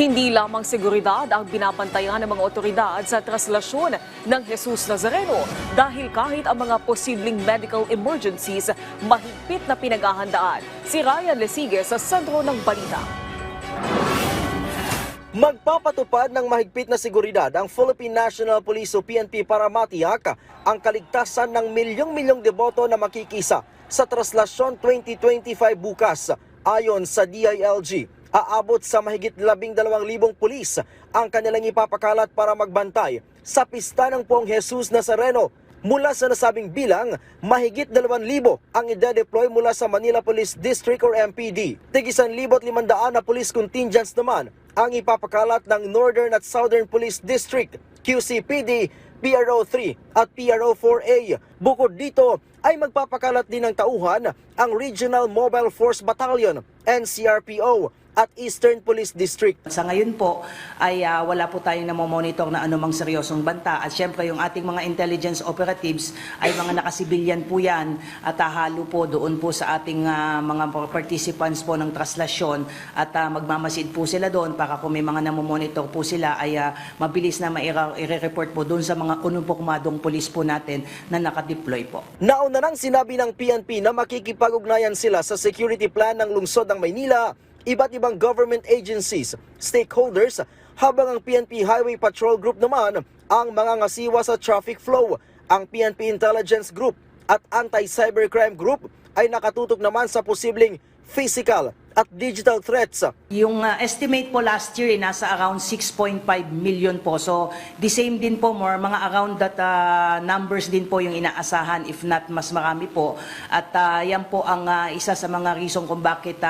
Hindi lamang seguridad ang binabantayan ng mga otoridad sa traslasyon ng Jesus Nazareno dahil kahit ang mga posibleng medical emergencies, mahigpit na pinaghahandaan. Si Ryan Lesigue sa sentro ng balita. Magpapatupad ng mahigpit na seguridad ang Philippine National Police o PNP para matiyak ang kaligtasan ng milyong-milyong deboto na makikisa sa Traslasyon 2025 bukas. Ayon sa DILG, aabot sa mahigit 12,000 pulis ang kanilang ipapakalat para magbantay sa pista ng Poong Jesus Nazareno. Mula sa nasabing bilang, mahigit 2,000 ang ide-deploy mula sa Manila Police District or MPD. Tig 1,500 na police contingents naman ang ipapakalat ng Northern at Southern Police District, QCPD, PRO3 at PRO4A. Bukod dito ay magpapakalat din ng tauhan ang Regional Mobile Force Battalion, NCRPO, at Eastern Police District. Sa ngayon po ay wala po tayong namomonitor na anumang seryosong banta at syempre yung ating mga intelligence operatives ay mga nakasibilyan po yan at halo po doon po sa ating mga participants po ng traslasyon at magmamasid po sila doon para kung may mga namomonitor po sila ay mabilis na i-report po doon sa mga unipormadong police po natin na nakadeploy po. Nauna nang sinabi ng PNP na makikipag-ugnayan sila sa security plan ng lungsod ng Maynila, iba't ibang government agencies, stakeholders, habang ang PNP Highway Patrol Group naman ang mga ngasiwa sa traffic flow. Ang PNP Intelligence Group at Anti-Cybercrime Group ay nakatutok naman sa posibleng physical at digital threats. Yung estimate po last year nasa around 6.5 million po. So the same din po more, mga around that numbers din po yung inaasahan if not mas marami po. At yan po ang isa sa mga reason kung bakit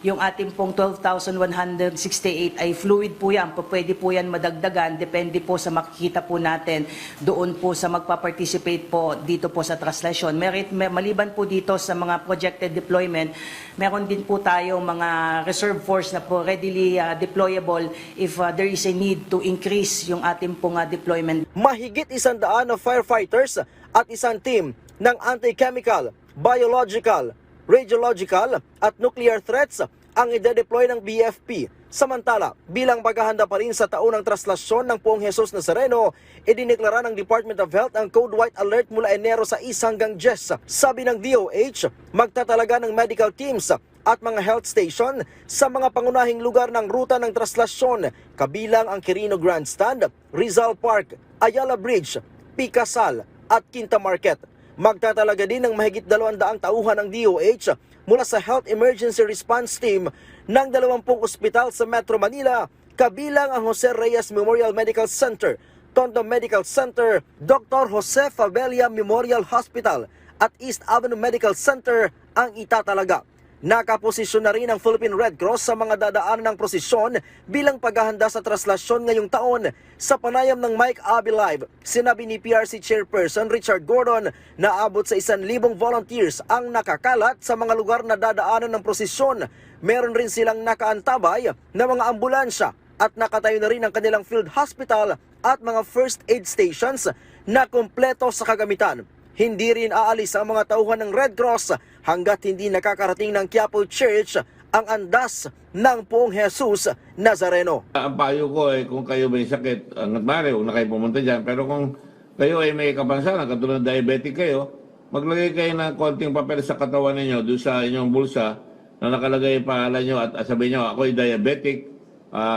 yung ating pong 12,168 ay fluid po yan. Pwede po yan madagdagan, depende po sa makikita po natin doon po sa magpa-participate po dito po sa traslasyon. Maliban po dito sa mga projected deployment, meron din po tayong mga reserve force na po readily deployable if there is a need to increase yung ating pong deployment. Mahigit 100 na firefighters at isang team ng anti-chemical, biological, radiological at nuclear threats ang ide-deploy ng BFP. Samantala, bilang paghahanda pa rin sa taon ng traslasyon ng Poong Jesus Nazareno, idineklara ng Department of Health ang Code White Alert mula Enero 6 hanggang 10. Sabi ng DOH, magtatalaga ng medical teams at mga health station sa mga pangunahing lugar ng ruta ng traslasyon, kabilang ang Quirino Grandstand, Rizal Park, Ayala Bridge, Pikasal at Quinta Market. Magtatalaga din ng mahigit 200 tauhan ng DOH mula sa Health Emergency Response Team ng 20 ospital sa Metro Manila, kabilang ang Jose Reyes Memorial Medical Center, Tondo Medical Center, Dr. Jose Fabella Memorial Hospital at East Avenue Medical Center ang itatalaga. Nakaposisyon na rin ang Philippine Red Cross sa mga dadaanan ng prosesyon bilang paghahanda sa traslasyon ngayong taon. Sa panayam ng Mike Abbey Live, sinabi ni PRC Chairperson Richard Gordon na abot sa 1,000 volunteers ang nakakalat sa mga lugar na dadaanan ng prosesyon. Meron rin silang nakaantabay na mga ambulansya at nakatayo na rin ang kanilang field hospital at mga first aid stations na kumpleto sa kagamitan. Hindi rin aalis ang mga tauhan ng Red Cross hanggat hindi nakakarating ng Quiapo Church ang andas ng Poong Jesus Nazareno. Ang payo ko ay kung kayo may sakit, hanggat maaari, huwag na kayo pumunta dyan. Pero kung kayo ay may kapansanan, katulad diabetic kayo, maglagay kayo ng konting papel sa katawan ninyo, doon sa inyong bulsa, na nakalagay yung pangalan nyo at sabihin nyo, ako ay diabetic,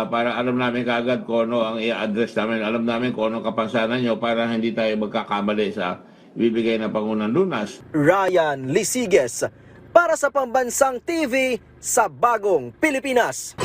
para alam namin kaagad kung ano ang i-address namin. Alam namin kung ano kapansanan nyo para hindi tayo magkakamali sa ibibigay na pangunang lunas. Ryan Lesigue para sa Pambansang TV sa Bagong Pilipinas.